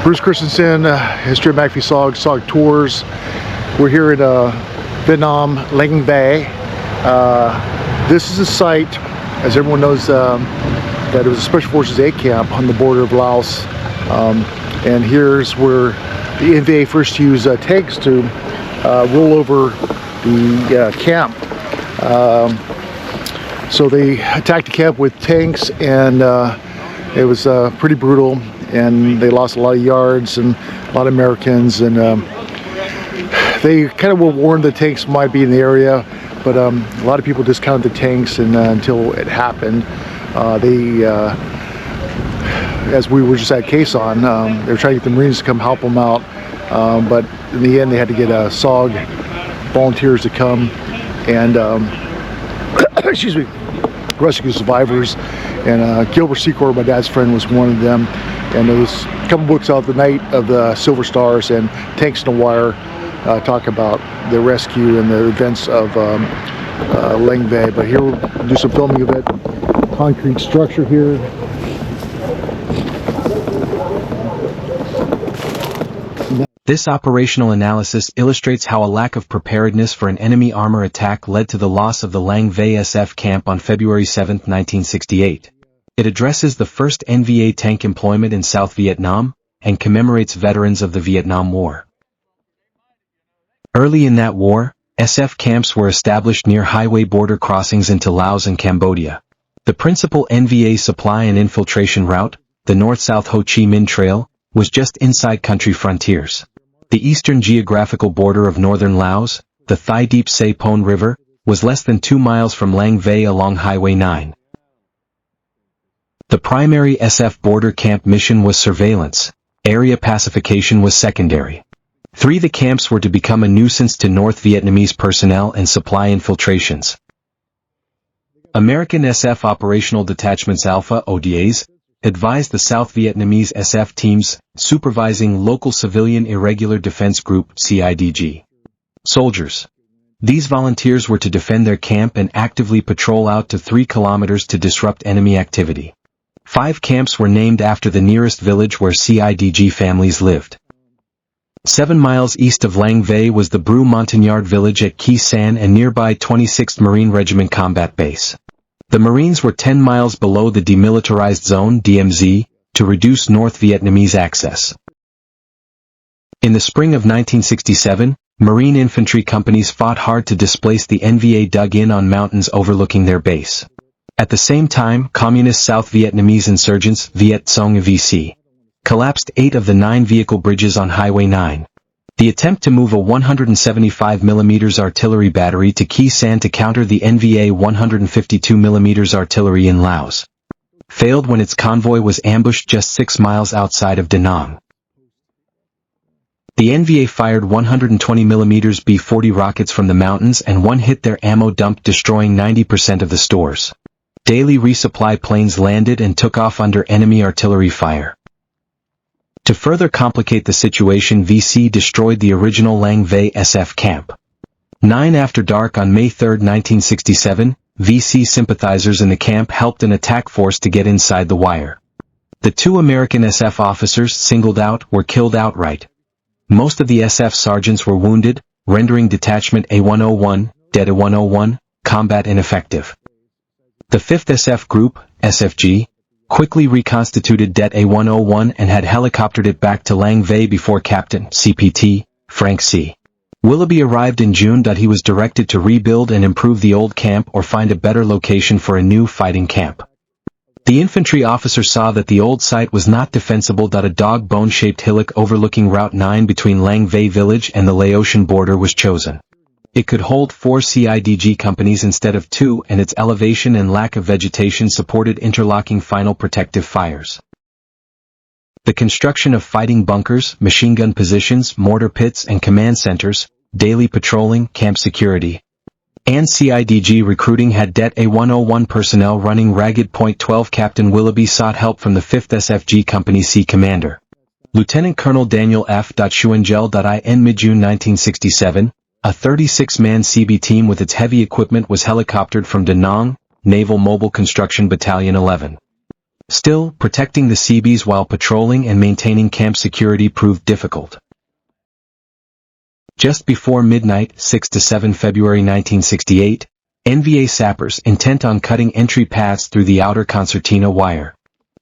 Bruce Christensen, history of MACV-SOG, SOG Tours. We're here in Vietnam, Lang Vei. This is a site, as everyone knows, that it was a Special Forces A camp on the border of Laos. And here's where the NVA first used tanks to roll over the camp. So they attacked the camp with tanks, and it was pretty brutal, and they lost a lot of yards and a lot of Americans, and they kind of were warned the tanks might be in the area, but a lot of people discounted the tanks, and until it happened, as we were just at Quezon, they were trying to get the Marines to come help them out, but in the end they had to get SOG volunteers to come and excuse me, rescue survivors. And Gilbert Secor, my dad's friend, was one of them. And there was a couple books out, The Night of the Silver Stars and Tanks in the Wire, talk about the rescue and the events of Lang Vei. But here we'll do some filming of it. Concrete structure here. This operational analysis illustrates how a lack of preparedness for an enemy armor attack led to the loss of the Lang Vei SF camp on February 7, 1968. It addresses the first NVA tank employment in South Vietnam, and commemorates veterans of the Vietnam War. Early in that war, SF camps were established near highway border crossings into Laos and Cambodia. The principal NVA supply and infiltration route, the North-South Ho Chi Minh Trail, was just inside country frontiers. The eastern geographical border of northern Laos, the Thai Deep Se Pon River, was less than 2 miles from Lang Vei along Highway 9. The primary SF border camp mission was surveillance. Area pacification was secondary. The camps were to become a nuisance to North Vietnamese personnel and supply infiltrations. American SF Operational Detachments Alpha ODAs advised the South Vietnamese SF teams, supervising local civilian irregular defense group CIDG soldiers. These volunteers were to defend their camp and actively patrol out to 3 kilometers to disrupt enemy activity. 5 camps were named after the nearest village where CIDG families lived. 7 miles east of Lang Vei was the Bru Montagnard village at Khe San and nearby 26th Marine Regiment Combat Base. The Marines were 10 miles below the Demilitarized Zone (DMZ) to reduce North Vietnamese access. In the spring of 1967, Marine infantry companies fought hard to displace the NVA dug in on mountains overlooking their base. At the same time, Communist South Vietnamese insurgents Viet Cong VC collapsed 8 of the 9 vehicle bridges on Highway 9. The attempt to move a 175mm artillery battery to Khe San to counter the NVA 152mm artillery in Laos failed when its convoy was ambushed just 6 miles outside of Da Nang. The NVA fired 120mm B-40 rockets from the mountains, and one hit their ammo dump, destroying 90% of the stores. Daily resupply planes landed and took off under enemy artillery fire. To further complicate the situation, VC destroyed the original Lang Vei SF camp. 9 after dark on May 3, 1967, VC sympathizers in the camp helped an attack force to get inside the wire. The 2 American SF officers singled out were killed outright. Most of the SF sergeants were wounded, rendering Detachment A101, Dead A101, combat ineffective. The 5th SF Group, SFG, quickly reconstituted Det A101 and had helicoptered it back to Lang Vei before Captain CPT Frank C. Willoughby arrived in June. He was directed to rebuild and improve the old camp or find a better location for a new fighting camp. The infantry officer saw that the old site was not defensible. A dog bone-shaped hillock overlooking Route 9 between Lang Vei village and the Laotian border was chosen. It could hold 4 CIDG companies instead of 2, and its elevation and lack of vegetation supported interlocking final protective fires. The construction of fighting bunkers, machine gun positions, mortar pits and command centers, daily patrolling, camp security, and CIDG recruiting had Det A101 personnel running ragged. Point 12 Captain Willoughby sought help from the 5th SFG Company C commander, Lieutenant Colonel Daniel F. Schuengel. In mid-June 1967, a 36-man CB team with its heavy equipment was helicoptered from Da Nang, Naval Mobile Construction Battalion 11. Still, protecting the Seabees while patrolling and maintaining camp security proved difficult. Just before midnight, 6 to 7 February 1968, NVA sappers, intent on cutting entry paths through the outer concertina wire,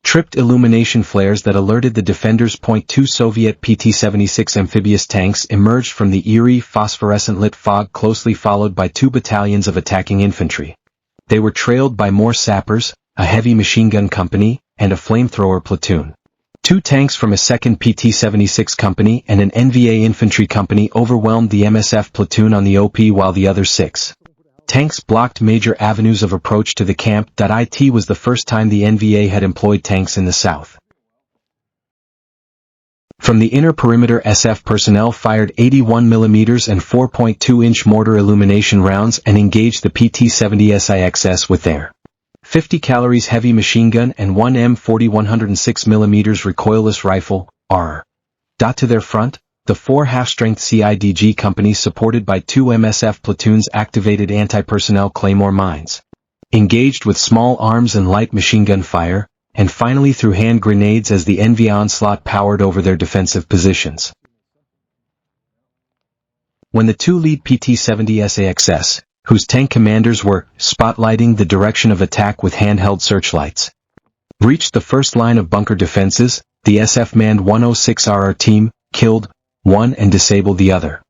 tripped illumination flares that alerted the defenders. Two Soviet PT-76 amphibious tanks emerged from the eerie, phosphorescent-lit fog, closely followed by 2 battalions of attacking infantry. They were trailed by more sappers, a heavy machine gun company, and a flamethrower platoon. 2 tanks from a 2nd PT-76 company and an NVA infantry company overwhelmed the MSF platoon on the OP, while the other 6 tanks blocked major avenues of approach to the camp. It was the first time the NVA had employed tanks in the south. From the inner perimeter, SF personnel fired 81mm and 4.2-inch mortar illumination rounds and engaged the PT-70 SIXS with their 50 calories heavy machine gun and 1 M40 106mm recoilless rifle, R. To their front, the 4 half-strength CIDG companies supported by 2 MSF platoons activated anti-personnel claymore mines, engaged with small arms and light machine gun fire, and finally threw hand grenades as the NVA onslaught powered over their defensive positions. When the 2 lead PT-70 SIXS, whose tank commanders were spotlighting the direction of attack with handheld searchlights, reached the first line of bunker defenses, the SF-manned 106RR team killed 1 and disabled the other.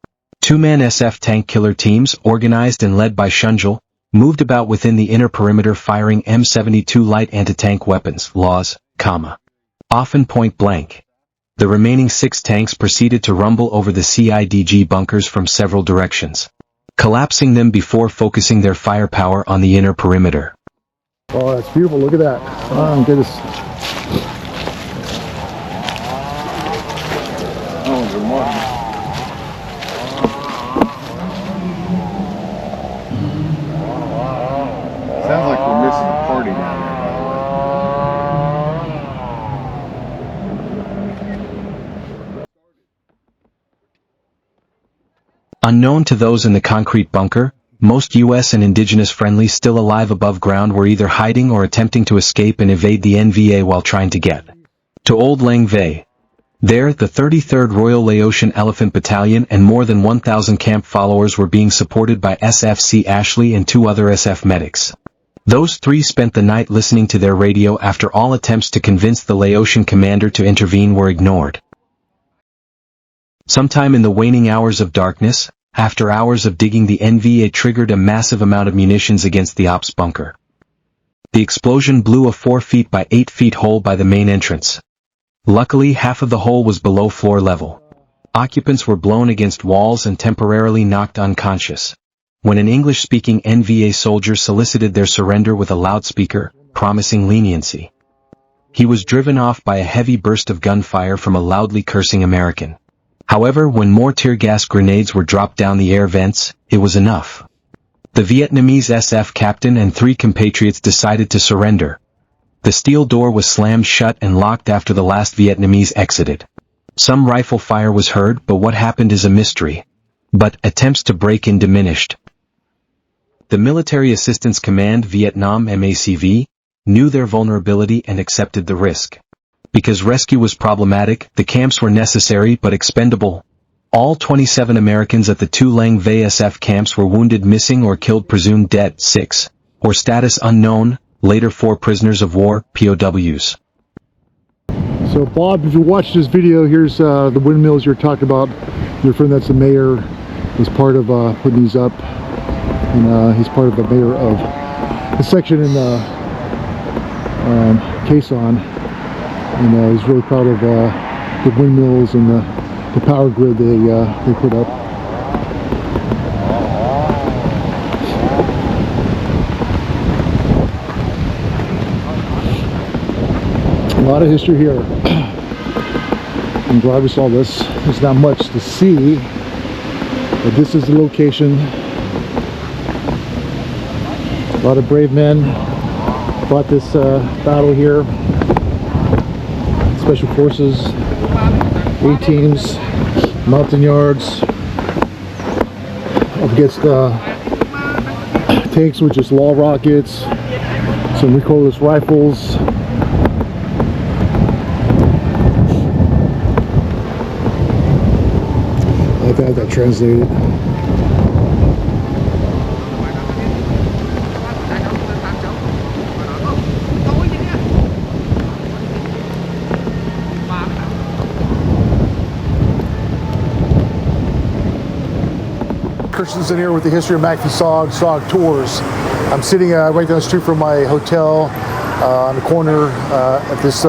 2-man SF tank killer teams, organized and led by Shunjal, moved about within the inner perimeter firing M72 light anti-tank weapons, LAWs, often point blank. The remaining 6 tanks proceeded to rumble over the CIDG bunkers from several directions, collapsing them before focusing their firepower on the inner perimeter. Oh, that's beautiful. Look at that. Oh, my goodness. Oh, good morning. Sounds like we're missing a party down there, by the way. Unknown to those in the concrete bunker, most U.S. and indigenous friendlies still alive above ground were either hiding or attempting to escape and evade the NVA while trying to get to Old Lang Vei. There, the 33rd Royal Laotian Elephant Battalion and more than 1,000 camp followers were being supported by SFC Ashley and 2 other SF medics. Those 3 spent the night listening to their radio after all attempts to convince the Laotian commander to intervene were ignored. Sometime in the waning hours of darkness, after hours of digging, the NVA triggered a massive amount of munitions against the ops bunker. The explosion blew a 4 feet by 8 feet hole by the main entrance. Luckily, half of the hole was below floor level. Occupants were blown against walls and temporarily knocked unconscious, when an English-speaking NVA soldier solicited their surrender with a loudspeaker, promising leniency. He was driven off by a heavy burst of gunfire from a loudly cursing American. However, when more tear gas grenades were dropped down the air vents, it was enough. The Vietnamese SF captain and 3 compatriots decided to surrender. The steel door was slammed shut and locked after the last Vietnamese exited. Some rifle fire was heard, but what happened is a mystery. But attempts to break in diminished. The Military Assistance Command Vietnam MACV knew their vulnerability and accepted the risk. Because rescue was problematic, the camps were necessary but expendable. All 27 Americans at the 2 Lang Vei SF camps were wounded, missing or killed, presumed dead, 6, or status unknown, later 4 prisoners of war, POWs. So Bob, if you watch this video, here's the windmills you're talking about. Your friend that's the mayor was part of putting these up. And he's part of the mayor of the section in Quezon. And he's really proud of the windmills and the power grid they put up. A lot of history here. I'm glad we saw this. There's not much to see, but this is the location. A lot of brave men fought this battle here. Special Forces, A-teams, Montagnards, up against tanks with just law rockets, some recoilless rifles, I've had that translated. Christensen here with the history of MACV-SOG, SOG Tours. I'm sitting right down the street from my hotel on the corner at this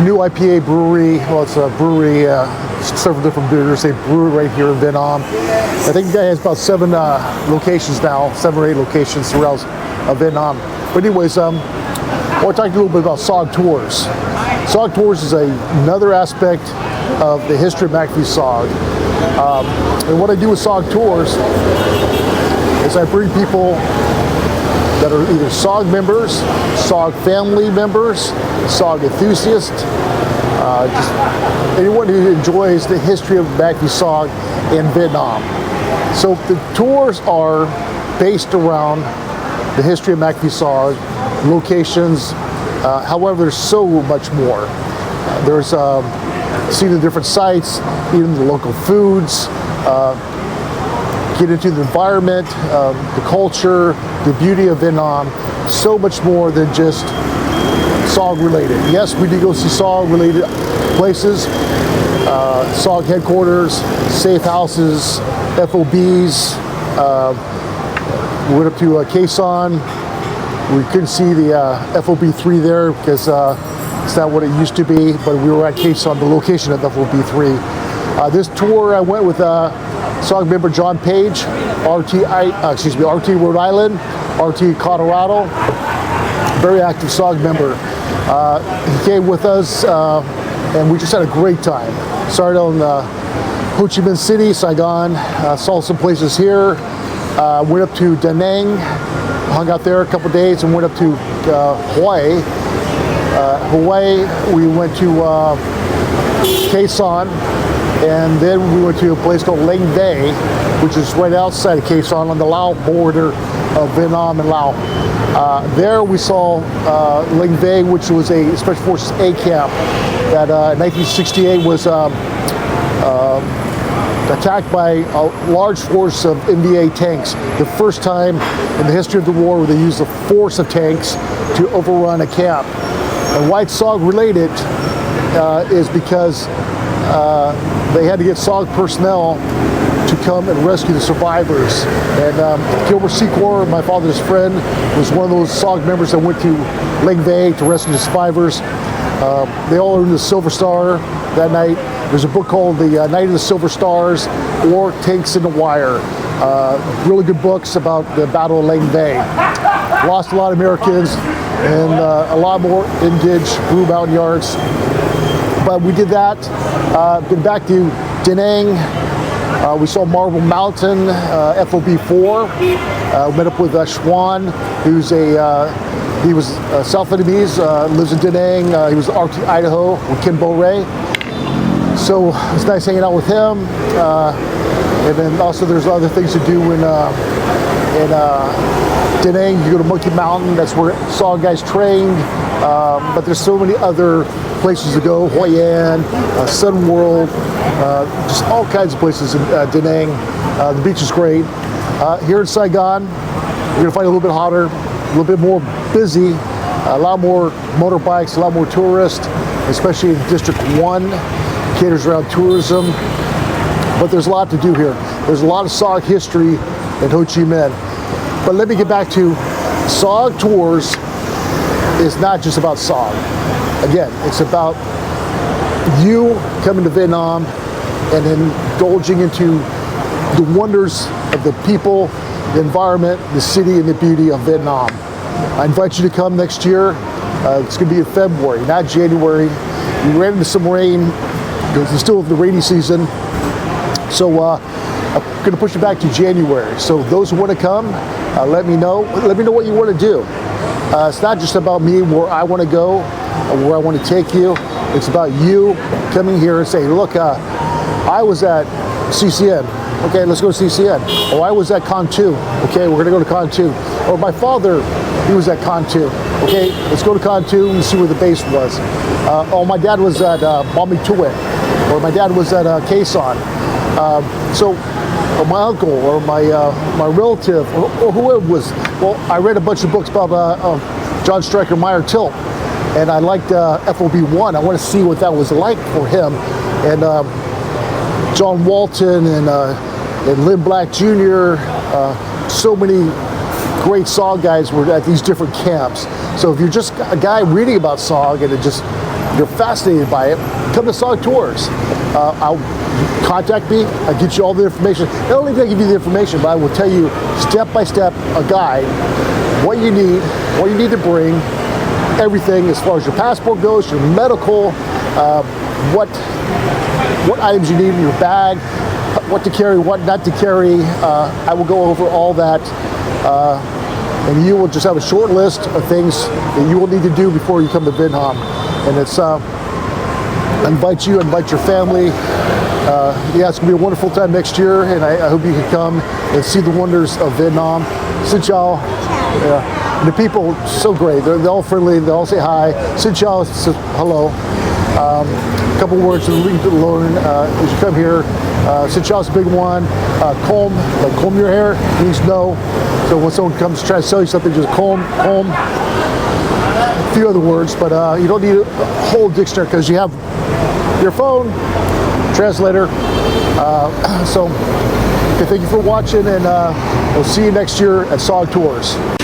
new IPA brewery. Well, it's a brewery, several different beers. They brew right here in Vietnam. I think the guy has about 7 locations now, 7 or 8 locations throughout Vietnam. But anyways, I want to talk a little bit about SOG Tours. SOG Tours is another aspect of the history of MACV-SOG. And what I do with SOG Tours is I bring people that are either SOG members, SOG family members, SOG enthusiasts, just anyone who enjoys the history of MACV-SOG in Vietnam. So the tours are based around the history of MACV-SOG, locations, however, there's so much more. There's seeing the different sites, eating the local foods, get into the environment, the culture, the beauty of Vietnam, so much more than just SOG related. Yes, we do go see SOG related places, SOG headquarters, safe houses, FOBs. We went up to Khe Sanh. We couldn't see the FOB3 there because it's not what it used to be, but we were at Khe Sanh, the location of FOB3. This tour I went with SOG member John Page, RT Rhode Island, RT Colorado, very active SOG member. He came with us and we just had a great time. Started on Ho Chi Minh City, Saigon, saw some places here, went up to Da Nang, hung out there a couple days, and went up to Hawaii. We went to Khe Sanh, and then we went to a place called Lang Vei, which is right outside of Khe Sanh on the Lao border of Vietnam and Laos. There we saw Lang Vei, which was a Special Forces A camp that in 1968 was attacked by a large force of MVA tanks. The first time in the history of the war where they used the force of tanks to overrun a camp. And why it's SOG related is because they had to get SOG personnel to come and rescue the survivors. And Gilbert Secor, my father's friend, was one of those SOG members that went to Lang Vei to rescue the survivors. They all earned the Silver Star that night. There's a book called The Night of the Silver Stars or Tanks in the Wire. Really good books about the Battle of Lang Vei. Lost a lot of Americans and a lot more Indige Blue Mountain Yards. But we did that. Been back to Da Nang. We saw Marble Mountain, FOB4. Met up with Schwan, who's he was South Vietnamese, lives in Da Nang. He was RT Idaho with Ken Bo Ray. So it's nice hanging out with him. And then also there's other things to do in Da Nang. You go to Monkey Mountain, that's where SOG guys trained. But there's so many other places to go. Hoi An, Sun World, just all kinds of places in Da Nang. The beach is great. Here in Saigon, you're gonna find it a little bit hotter, a little bit more busy, a lot more motorbikes, a lot more tourists, especially in District 1, caters around tourism. But there's a lot to do here. There's a lot of SOG history in Ho Chi Minh. But let me get back to SOG Tours is not just about SOG. Again, it's about you coming to Vietnam and indulging into the wonders of the people, the environment, the city, and the beauty of Vietnam. I invite you to come next year. It's going to be in February, not January. We ran into some rain because it's still the rainy season. So I'm going to push it back to January. So those who want to come, let me know. Let me know what you want to do. It's not just about me, where I want to go, or where I want to take you. It's about you coming here and saying, look, I was at CCN. Okay, let's go to CCN. Or I was at Con 2. Okay, we're going to go to Con 2. Or my father, he was at Con 2. Okay, let's go to Con 2 and see where the base was. Oh, my dad was at Bami Tuet. Or my dad was at Khe Sanh. So my uncle or my relative or whoever was, well, I read a bunch of books about John Stryker Meyer Tilt, and I liked FOB1. I want to see what that was like for him. And John Walton and Lynn Black Jr., so many great SOG guys were at these different camps. So if you're just a guy reading about SOG and you're fascinated by it, come to SOG Tours. I'll contact me. I'll get you all the information. Not only do I give you the information, but I will tell you step by step a guide, what you need to bring, everything as far as your passport goes, your medical, what items you need in your bag, what to carry, what not to carry. I will go over all that. And you will just have a short list of things that you will need to do before you come to Vietnam. And it's, I invite your family. Yeah, it's gonna be a wonderful time next year, and I hope you can come and see the wonders of Vietnam. Xin chào. The people, so great. They're all friendly. They all say hi. Xin chào, says hello. A couple words to learn as you come here. Xin chào is a big one. Comb, like comb your hair, means no. So when someone comes to try to sell you something, just comb. A few other words, but you don't need a whole dictionary because you have your phone, translator. So okay, thank you for watching, and we'll see you next year at SOG Tours.